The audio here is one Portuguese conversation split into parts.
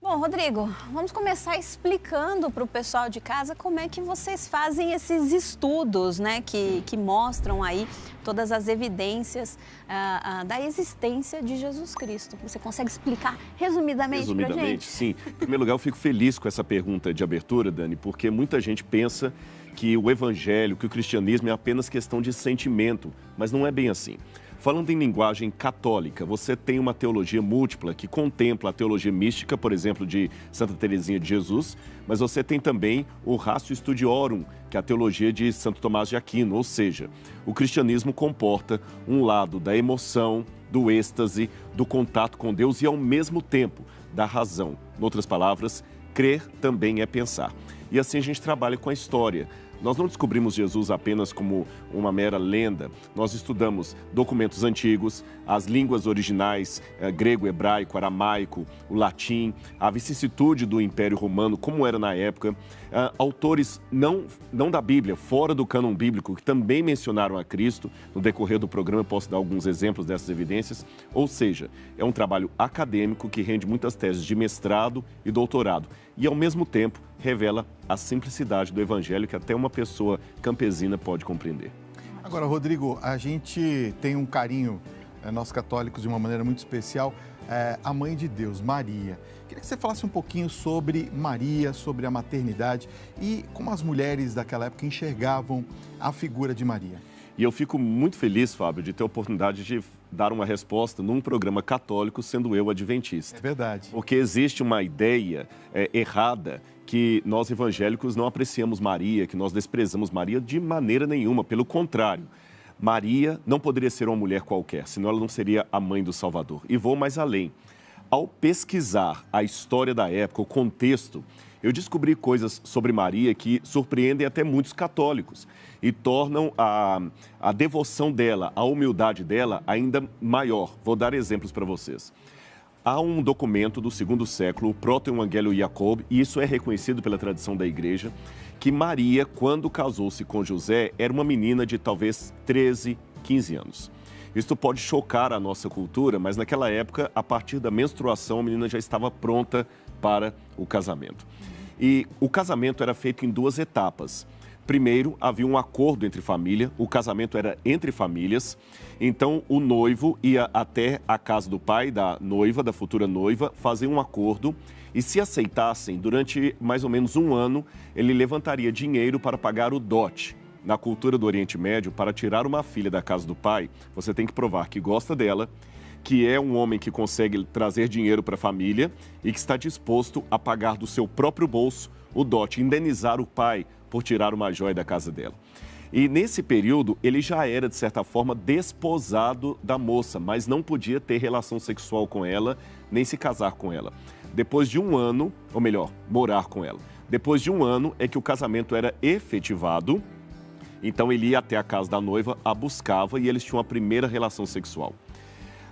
Bom, Rodrigo, vamos começar explicando para o pessoal de casa como é que vocês fazem esses estudos, né, que mostram aí todas as evidências da existência de Jesus Cristo. Você consegue explicar resumidamente para a gente? Resumidamente, sim. Em primeiro lugar, eu fico feliz com essa pergunta de abertura, Dani, porque muita gente pensa que o evangelho, que o cristianismo é apenas questão de sentimento, mas não é bem assim. Falando em linguagem católica, você tem uma teologia múltipla que contempla a teologia mística, por exemplo, de Santa Teresinha de Jesus, mas você tem também o Ratio Studiorum, que é a teologia de Santo Tomás de Aquino, ou seja, o cristianismo comporta um lado da emoção, do êxtase, do contato com Deus e, ao mesmo tempo, da razão. Em outras palavras, crer também é pensar. E assim a gente trabalha com a história. Nós não descobrimos Jesus apenas como uma mera lenda. Nós estudamos documentos antigos, as línguas originais, grego, hebraico, aramaico, o latim, a vicissitude do Império Romano, como era na época. Autores não da Bíblia, fora do cânon bíblico, que também mencionaram a Cristo. No decorrer do programa eu posso dar alguns exemplos dessas evidências. Ou seja, é um trabalho acadêmico que rende muitas teses de mestrado e doutorado. E, ao mesmo tempo, revela a simplicidade do Evangelho que até uma pessoa campesina pode compreender. Agora, Rodrigo, a gente tem um carinho, nós católicos, de uma maneira muito especial, a Mãe de Deus, Maria. Queria que você falasse um pouquinho sobre Maria, sobre a maternidade e como as mulheres daquela época enxergavam a figura de Maria. E eu fico muito feliz, Fábio, de ter a oportunidade de dar uma resposta num programa católico, sendo eu adventista. É verdade. Porque existe uma ideia errada que nós evangélicos não apreciamos Maria, que nós desprezamos Maria de maneira nenhuma. Pelo contrário, Maria não poderia ser uma mulher qualquer, senão ela não seria a mãe do Salvador. E vou mais além. Ao pesquisar a história da época, o contexto, eu descobri coisas sobre Maria que surpreendem até muitos católicos e tornam a devoção dela, a humildade dela ainda maior. Vou dar exemplos para vocês. Há um documento do segundo século, o Proto-Evangelho Jacob, e isso é reconhecido pela tradição da igreja, que Maria, quando casou-se com José, era uma menina de talvez 13, 15 anos. Isso pode chocar a nossa cultura, mas naquela época, a partir da menstruação, a menina já estava pronta para o casamento. E o casamento era feito em duas etapas. Primeiro, havia um acordo entre família, o casamento era entre famílias. Então, o noivo ia até a casa do pai da noiva, da futura noiva, fazer um acordo. E se aceitassem, durante mais ou menos um ano, ele levantaria dinheiro para pagar o dote. Na cultura do Oriente Médio, para tirar uma filha da casa do pai, você tem que provar que gosta dela, que é um homem que consegue trazer dinheiro para a família e que está disposto a pagar do seu próprio bolso o dote, indenizar o pai por tirar uma joia da casa dela. E nesse período, ele já era, de certa forma, desposado da moça, mas não podia ter relação sexual com ela, nem se casar com ela. Depois de um ano, ou melhor, morar com ela. Depois de um ano é que o casamento era efetivado. Então ele ia até a casa da noiva, a buscava e eles tinham a primeira relação sexual.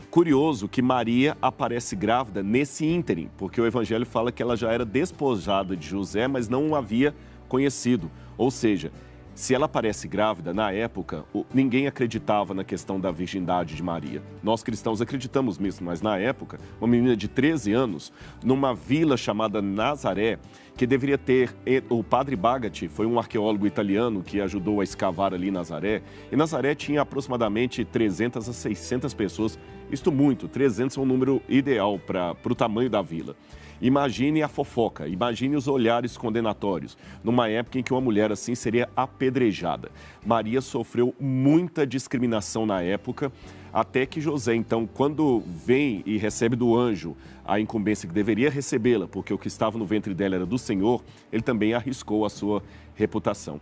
Curioso que Maria aparece grávida nesse ínterim, porque o Evangelho fala que ela já era despojada de José, mas não o havia conhecido. Ou seja, se ela aparece grávida, na época, ninguém acreditava na questão da virgindade de Maria. Nós cristãos acreditamos nisso, mas na época, uma menina de 13 anos, numa vila chamada Nazaré, que deveria ter... O padre Bagatti foi um arqueólogo italiano que ajudou a escavar ali Nazaré. E Nazaré tinha aproximadamente 300 a 600 pessoas. Isto muito, 300 é um número ideal para o tamanho da vila. Imagine a fofoca, imagine os olhares condenatórios, numa época em que uma mulher assim seria apedrejada. Maria sofreu muita discriminação na época, até que José, então, quando vem e recebe do anjo a incumbência que deveria recebê-la, porque o que estava no ventre dela era do Senhor, ele também arriscou a sua reputação.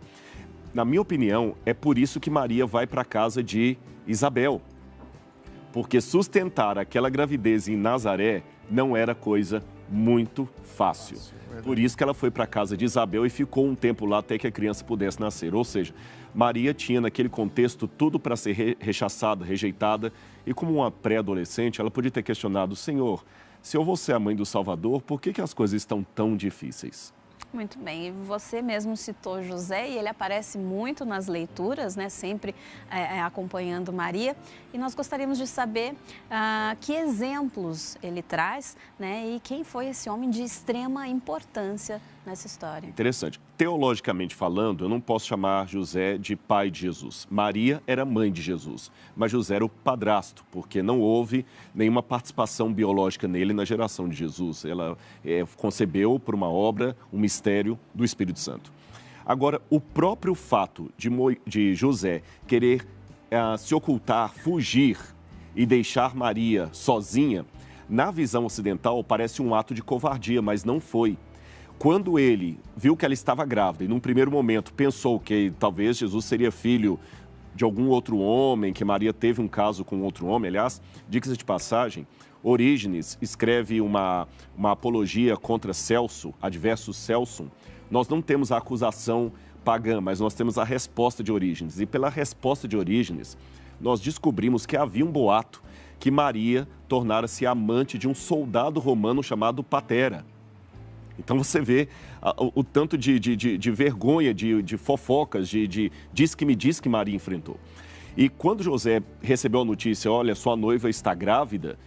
Na minha opinião, é por isso que Maria vai para a casa de Isabel, porque sustentar aquela gravidez em Nazaré não era coisa muito fácil. Por isso que ela foi para a casa de Isabel e ficou um tempo lá até que a criança pudesse nascer. Ou seja, Maria tinha naquele contexto tudo para ser rechaçada, rejeitada. E como uma pré-adolescente, ela podia ter questionado: Senhor, se eu vou ser a mãe do Salvador, por que as coisas estão tão difíceis? Muito bem, e você mesmo citou José e ele aparece muito nas leituras, né? Sempre acompanhando Maria. E nós gostaríamos de saber que exemplos ele traz, né? E quem foi esse homem de extrema importância nessa história. Interessante. Teologicamente falando, eu não posso chamar José de pai de Jesus. Maria era mãe de Jesus, mas José era o padrasto, porque não houve nenhuma participação biológica nele na geração de Jesus. Ela concebeu por uma obra, um mistério do Espírito Santo. Agora, o próprio fato de José querer se ocultar, fugir e deixar Maria sozinha, na visão ocidental parece um ato de covardia, mas não foi. Quando ele viu que ela estava grávida e, num primeiro momento, pensou que talvez Jesus seria filho de algum outro homem, que Maria teve um caso com outro homem, aliás, diga-se de passagem, Orígenes escreve uma apologia contra Celso, adversus Celso. Nós não temos a acusação pagã, mas nós temos a resposta de Orígenes. E pela resposta de Orígenes, nós descobrimos que havia um boato que Maria tornara-se amante de um soldado romano chamado Patera. Então você vê o tanto de vergonha, de fofocas, diz que Maria enfrentou. E quando José recebeu a notícia, olha, sua noiva está grávida,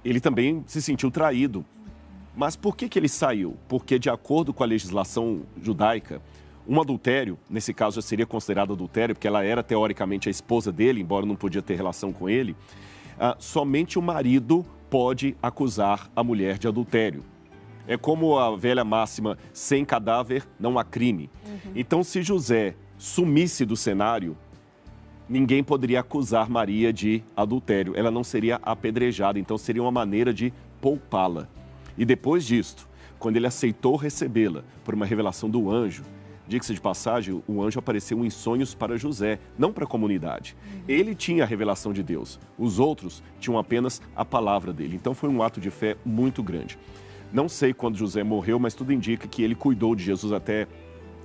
ele também se sentiu traído. Mas por que ele saiu? Porque, de acordo com a legislação judaica, um adultério, nesse caso já seria considerado adultério, porque ela era teoricamente a esposa dele, embora não podia ter relação com ele, somente o marido pode acusar a mulher de adultério. É como a velha máxima, sem cadáver não há crime. Então, se José sumisse do cenário, ninguém poderia acusar Maria de adultério. Ela não seria apedrejada, então seria uma maneira de poupá-la. E depois disto, quando ele aceitou recebê-la por uma revelação do anjo, diga-se de passagem, o anjo apareceu em sonhos para José, não para a comunidade. Ele tinha a revelação de Deus, os outros tinham apenas a palavra dele. Então foi um ato de fé muito grande. Não sei quando José morreu, mas tudo indica que ele cuidou de Jesus até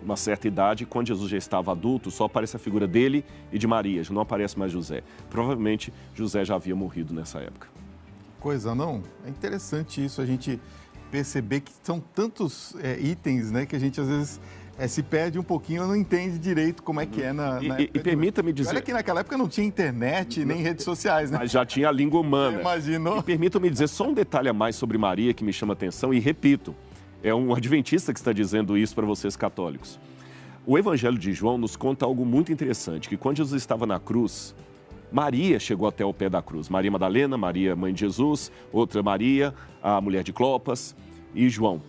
uma certa idade. Quando Jesus já estava adulto, só aparece a figura dele e de Maria, já não aparece mais José. Provavelmente José já havia morrido nessa época. Coisa, não? É interessante isso, a gente perceber que são tantos itens, né, que a gente às vezes se perde um pouquinho, não entende direito como é que é na E permita-me dizer... Olha que naquela época não tinha internet, nem redes sociais, né? Mas já tinha a língua humana. Imaginou? E permita-me dizer só um detalhe a mais sobre Maria que me chama a atenção e repito, é um adventista que está dizendo isso para vocês católicos. O Evangelho de João nos conta algo muito interessante, que quando Jesus estava na cruz, Maria chegou até o pé da cruz. Maria Madalena, Maria, mãe de Jesus, outra Maria, a mulher de Clopas e João.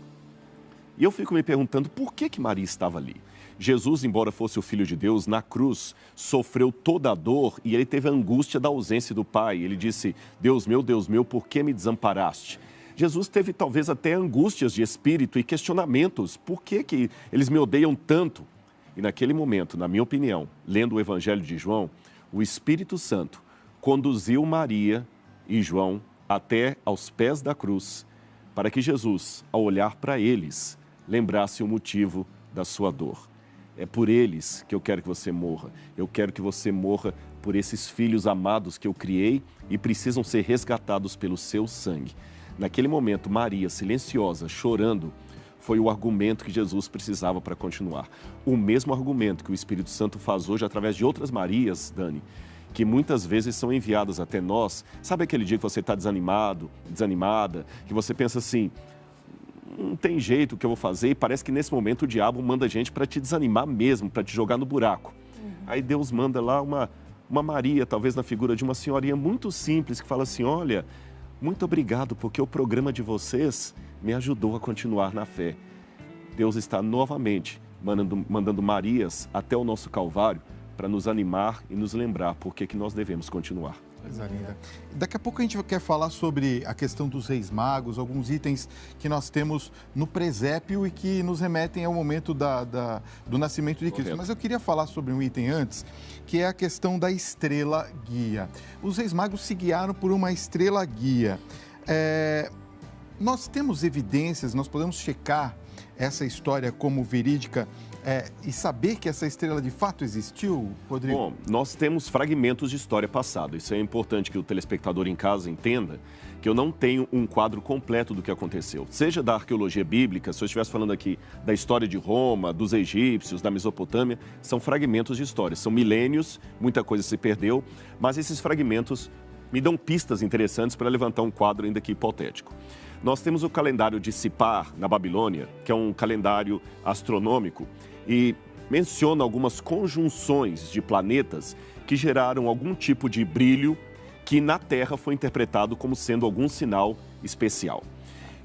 E eu fico me perguntando por que Maria estava ali. Jesus, embora fosse o Filho de Deus, na cruz sofreu toda a dor e ele teve a angústia da ausência do Pai. Ele disse, Deus meu, por que me desamparaste? Jesus teve talvez até angústias de espírito e questionamentos. Por que eles me odeiam tanto? E naquele momento, na minha opinião, lendo o Evangelho de João, o Espírito Santo conduziu Maria e João até aos pés da cruz, para que Jesus, ao olhar para eles, lembrasse o motivo da sua dor. É por eles que eu quero que você morra. Eu quero que você morra por esses filhos amados que eu criei e precisam ser resgatados pelo seu sangue. Naquele momento, Maria, silenciosa, chorando, foi o argumento que Jesus precisava para continuar. O mesmo argumento que o Espírito Santo faz hoje através de outras Marias, Dani, que muitas vezes são enviadas até nós. Sabe aquele dia que você está desanimado, desanimada, que você pensa assim, não tem jeito o que eu vou fazer, e parece que nesse momento o diabo manda gente para te desanimar mesmo, para te jogar no buraco. Aí Deus manda lá uma Maria, talvez na figura de uma senhorinha muito simples, que fala assim, olha, muito obrigado, porque o programa de vocês me ajudou a continuar na fé. Deus está novamente mandando Marias até o nosso Calvário para nos animar e nos lembrar por que nós devemos continuar. Coisa linda. Daqui a pouco a gente quer falar sobre a questão dos Reis Magos, alguns itens que nós temos no presépio e que nos remetem ao momento do nascimento de Cristo. Correto. Mas eu queria falar sobre um item antes, que é a questão da estrela guia. Os Reis Magos se guiaram por uma estrela guia. nós temos evidências, nós podemos checar essa história como verídica e saber que essa estrela de fato existiu, Rodrigo? Bom, nós temos fragmentos de história passada. Isso é importante que o telespectador em casa entenda, que eu não tenho um quadro completo do que aconteceu. Seja da arqueologia bíblica, se eu estivesse falando aqui da história de Roma, dos egípcios, da Mesopotâmia, são fragmentos de história. São milênios, muita coisa se perdeu, mas esses fragmentos me dão pistas interessantes para levantar um quadro ainda aqui hipotético. Nós temos o calendário de Sipar, na Babilônia, que é um calendário astronômico, e menciona algumas conjunções de planetas que geraram algum tipo de brilho que na Terra foi interpretado como sendo algum sinal especial.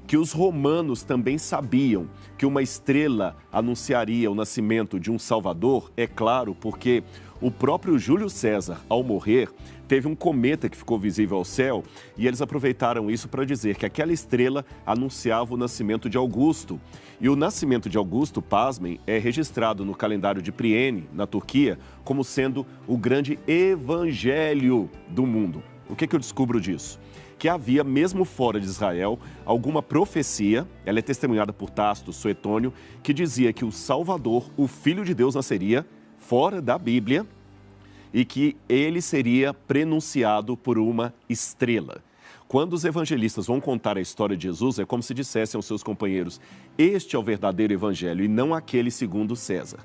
Que os romanos também sabiam que uma estrela anunciaria o nascimento de um Salvador, é claro, porque o próprio Júlio César, ao morrer, teve um cometa que ficou visível ao céu e eles aproveitaram isso para dizer que aquela estrela anunciava o nascimento de Augusto. E o nascimento de Augusto, pasmem, é registrado no calendário de Priene, na Turquia, como sendo o grande evangelho do mundo. O que eu descubro disso? Que havia, mesmo fora de Israel, alguma profecia, ela é testemunhada por Tácito, Suetônio, que dizia que o Salvador, o Filho de Deus, nasceria fora da Bíblia e que ele seria prenunciado por uma estrela. Quando os evangelistas vão contar a história de Jesus, é como se dissessem aos seus companheiros: este é o verdadeiro evangelho e não aquele segundo César.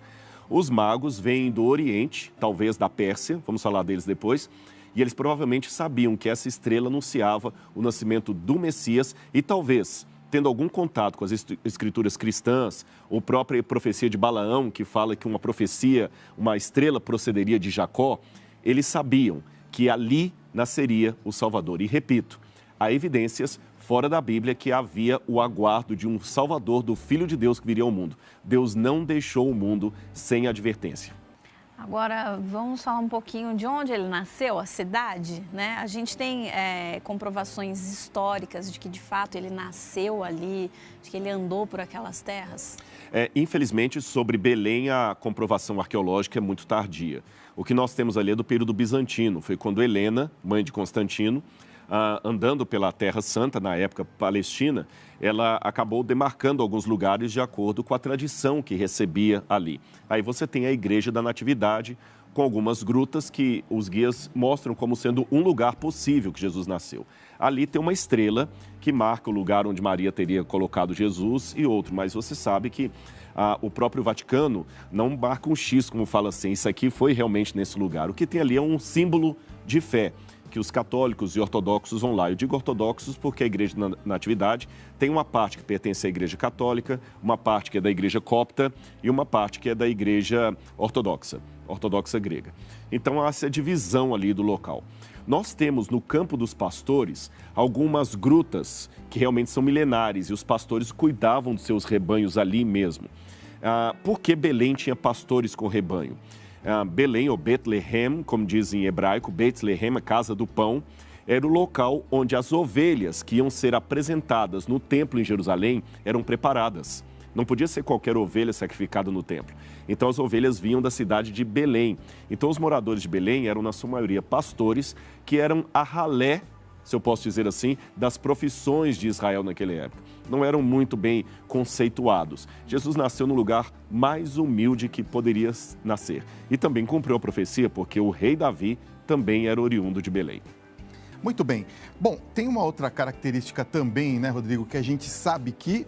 Os magos vêm do Oriente, talvez da Pérsia, vamos falar deles depois, e eles provavelmente sabiam que essa estrela anunciava o nascimento do Messias e talvez, tendo algum contato com as escrituras cristãs, ou própria profecia de Balaão, que fala que uma profecia, uma estrela procederia de Jacó, eles sabiam que ali nasceria o Salvador. E repito, há evidências fora da Bíblia que havia o aguardo de um Salvador, do Filho de Deus que viria ao mundo. Deus não deixou o mundo sem advertência. Agora, vamos falar um pouquinho de onde ele nasceu, a cidade, né? A gente tem comprovações históricas de que, de fato, ele nasceu ali, de que ele andou por aquelas terras? Infelizmente, sobre Belém, a comprovação arqueológica é muito tardia. O que nós temos ali é do período bizantino. Foi quando Helena, mãe de Constantino, andando pela Terra Santa, na época palestina, ela acabou demarcando alguns lugares de acordo com a tradição que recebia ali. Aí você tem a Igreja da Natividade, com algumas grutas que os guias mostram como sendo um lugar possível que Jesus nasceu. Ali tem uma estrela que marca o lugar onde Maria teria colocado Jesus e outro, mas você sabe que o próprio Vaticano não marca um X, como fala assim, isso aqui foi realmente nesse lugar. O que tem ali é um símbolo de fé, que os católicos e ortodoxos vão lá. Eu digo ortodoxos porque a Igreja da Natividade tem uma parte que pertence à Igreja Católica, uma parte que é da Igreja Copta e uma parte que é da Igreja Ortodoxa grega. Então há essa divisão ali do local. Nós temos no Campo dos Pastores algumas grutas que realmente são milenares e os pastores cuidavam dos seus rebanhos ali mesmo. Por que Belém tinha pastores com rebanho? Belém, ou Betlehem, como diz em hebraico, Betlehem, a casa do pão, era o local onde as ovelhas que iam ser apresentadas no templo em Jerusalém eram preparadas. Não podia ser qualquer ovelha sacrificada no templo. Então as ovelhas vinham da cidade de Belém. Então os moradores de Belém eram, na sua maioria, pastores que eram a ralé, se eu posso dizer assim, das profissões de Israel naquela época. Não eram muito bem conceituados. Jesus nasceu no lugar mais humilde que poderia nascer. E também cumpriu a profecia, porque o rei Davi também era oriundo de Belém. Muito bem. Bom, tem uma outra característica também, né, Rodrigo, que a gente sabe que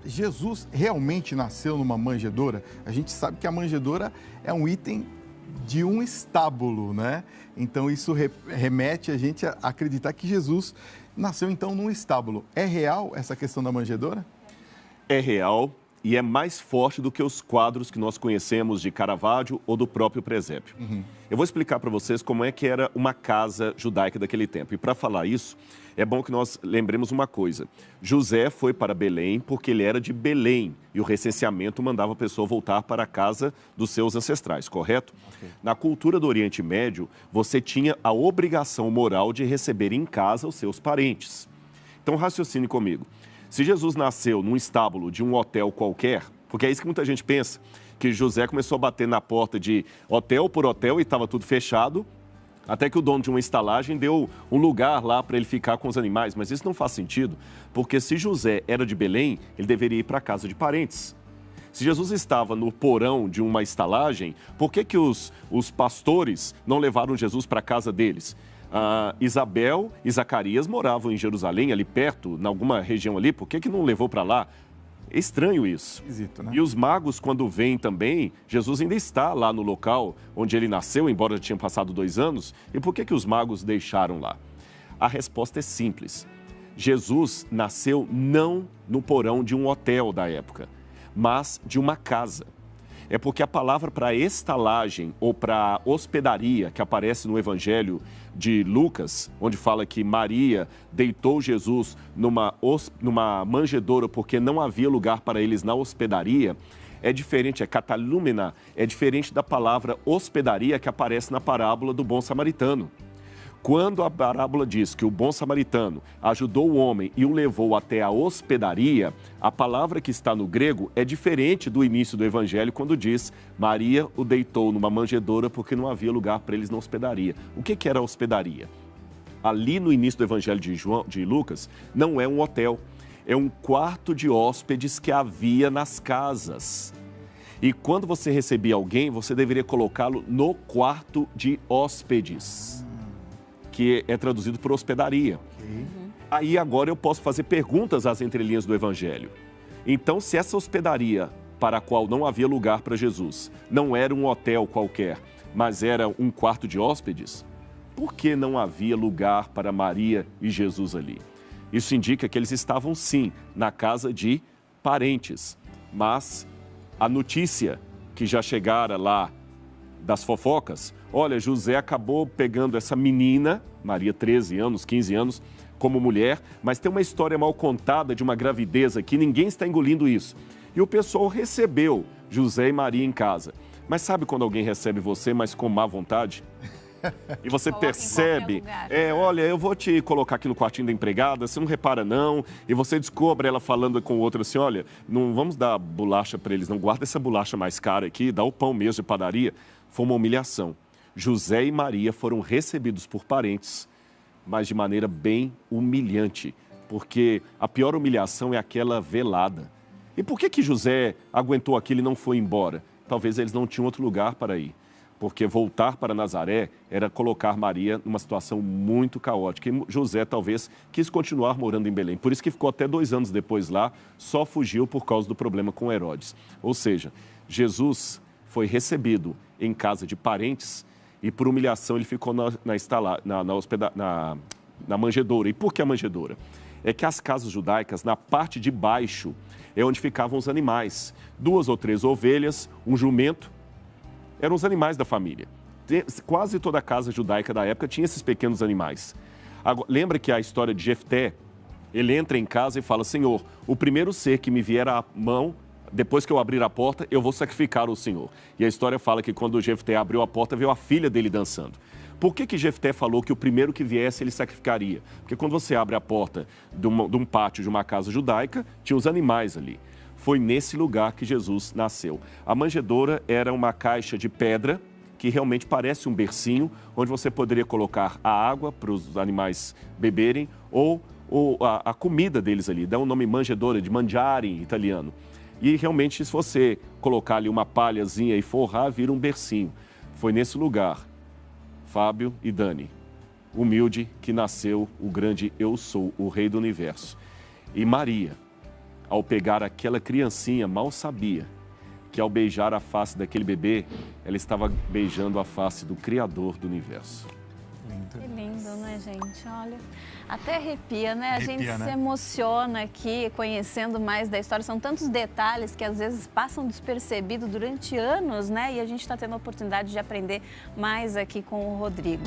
Jesus realmente nasceu numa manjedoura. A gente sabe que a manjedoura é um item de um estábulo, né? Então isso remete a gente a acreditar que Jesus nasceu então num estábulo. É real essa questão da manjedoura? É real e é mais forte do que os quadros que nós conhecemos de Caravaggio ou do próprio presépio. Eu vou explicar para vocês como é que era uma casa judaica daquele tempo. E para falar isso, é bom que nós lembremos uma coisa. José foi para Belém porque ele era de Belém e o recenseamento mandava a pessoa voltar para a casa dos seus ancestrais, correto? Okay. Na cultura do Oriente Médio, você tinha a obrigação moral de receber em casa os seus parentes. Então raciocine comigo. Se Jesus nasceu num estábulo de um hotel qualquer, porque é isso que muita gente pensa, que José começou a bater na porta de hotel por hotel e estava tudo fechado, Até que o dono de uma estalagem deu um lugar lá para ele ficar com os animais. Mas isso não faz sentido, porque se José era de Belém, ele deveria ir para a casa de parentes. Se Jesus estava no porão de uma estalagem, por que os pastores não levaram Jesus para a casa deles? Isabel e Zacarias moravam em Jerusalém, ali perto, em alguma região ali, por que não levou para lá? É estranho isso. Esquisito, né? E os magos, quando vêm também, Jesus ainda está lá no local onde ele nasceu, embora já tinha passado 2 anos. E por que os magos deixaram lá? A resposta é simples. Jesus nasceu não no porão de um hotel da época, mas de uma casa. É porque a palavra para estalagem ou para hospedaria, que aparece no Evangelho de Lucas, onde fala que Maria deitou Jesus numa manjedoura porque não havia lugar para eles na hospedaria, é diferente, é catalúmena, é diferente da palavra hospedaria que aparece na parábola do bom samaritano. Quando a parábola diz que o bom samaritano ajudou o homem e o levou até a hospedaria, a palavra que está no grego é diferente do início do evangelho, quando diz Maria o deitou numa manjedoura porque não havia lugar para eles na hospedaria. O que era a hospedaria? Ali no início do evangelho de Lucas, não é um hotel, é um quarto de hóspedes que havia nas casas. E quando você recebia alguém, você deveria colocá-lo no quarto de hóspedes, que é traduzido por hospedaria. Aí agora eu posso fazer perguntas às entrelinhas do Evangelho. Então, se essa hospedaria para a qual não havia lugar para Jesus não era um hotel qualquer, mas era um quarto de hóspedes, por que não havia lugar para Maria e Jesus ali? Isso indica que eles estavam, sim, na casa de parentes. Mas a notícia que já chegara lá das fofocas, olha, José acabou pegando essa menina, Maria, 13 anos, 15 anos, como mulher, mas tem uma história mal contada de uma gravidez aqui, ninguém está engolindo isso. E o pessoal recebeu José e Maria em casa. Mas sabe quando alguém recebe você, mas com má vontade? E você percebe, olha, eu vou te colocar aqui no quartinho da empregada, você não repara não, e você descobre ela falando com o outro assim, olha, não vamos dar bolacha para eles, não, guarda essa bolacha mais cara aqui, dá o pão mesmo de padaria. Foi uma humilhação. José e Maria foram recebidos por parentes, mas de maneira bem humilhante, porque a pior humilhação é aquela velada. E por que José aguentou aquilo e não foi embora? Talvez eles não tinham outro lugar para ir, porque voltar para Nazaré era colocar Maria numa situação muito caótica. E José talvez quis continuar morando em Belém, por isso que ficou até 2 anos depois lá, só fugiu por causa do problema com Herodes. Ou seja, Jesus foi recebido em casa de parentes e por humilhação ele ficou na manjedoura. E por que a manjedoura? É que as casas judaicas, na parte de baixo, é onde ficavam os animais. 2 ou 3 ovelhas, um jumento, eram os animais da família. Quase toda a casa judaica da época tinha esses pequenos animais. Agora, lembra que a história de Jefté, ele entra em casa e fala, Senhor, o primeiro ser que me vier à mão, depois que eu abrir a porta, eu vou sacrificar o Senhor. E a história fala que quando Jefté abriu a porta, veio a filha dele dançando. Por que Jefté falou que o primeiro que viesse ele sacrificaria? Porque quando você abre a porta de um pátio de uma casa judaica, tinha os animais ali. Foi nesse lugar que Jesus nasceu. A manjedoura era uma caixa de pedra que realmente parece um bercinho, onde você poderia colocar a água para os animais beberem ou a comida deles ali. Dá o nome manjedoura, de mangiare em italiano. E realmente, se você colocar ali uma palhazinha e forrar, vira um bercinho. Foi nesse lugar, Fábio e Dani, humilde, que nasceu o grande Eu Sou, o Rei do Universo. E Maria, ao pegar aquela criancinha, mal sabia que ao beijar a face daquele bebê, ela estava beijando a face do Criador do Universo. Que lindo, né, gente? Olha, até arrepia, né? A gente né? se emociona aqui conhecendo mais da história. São tantos detalhes que às vezes passam despercebidos durante anos, né? E a gente está tendo a oportunidade de aprender mais aqui com o Rodrigo.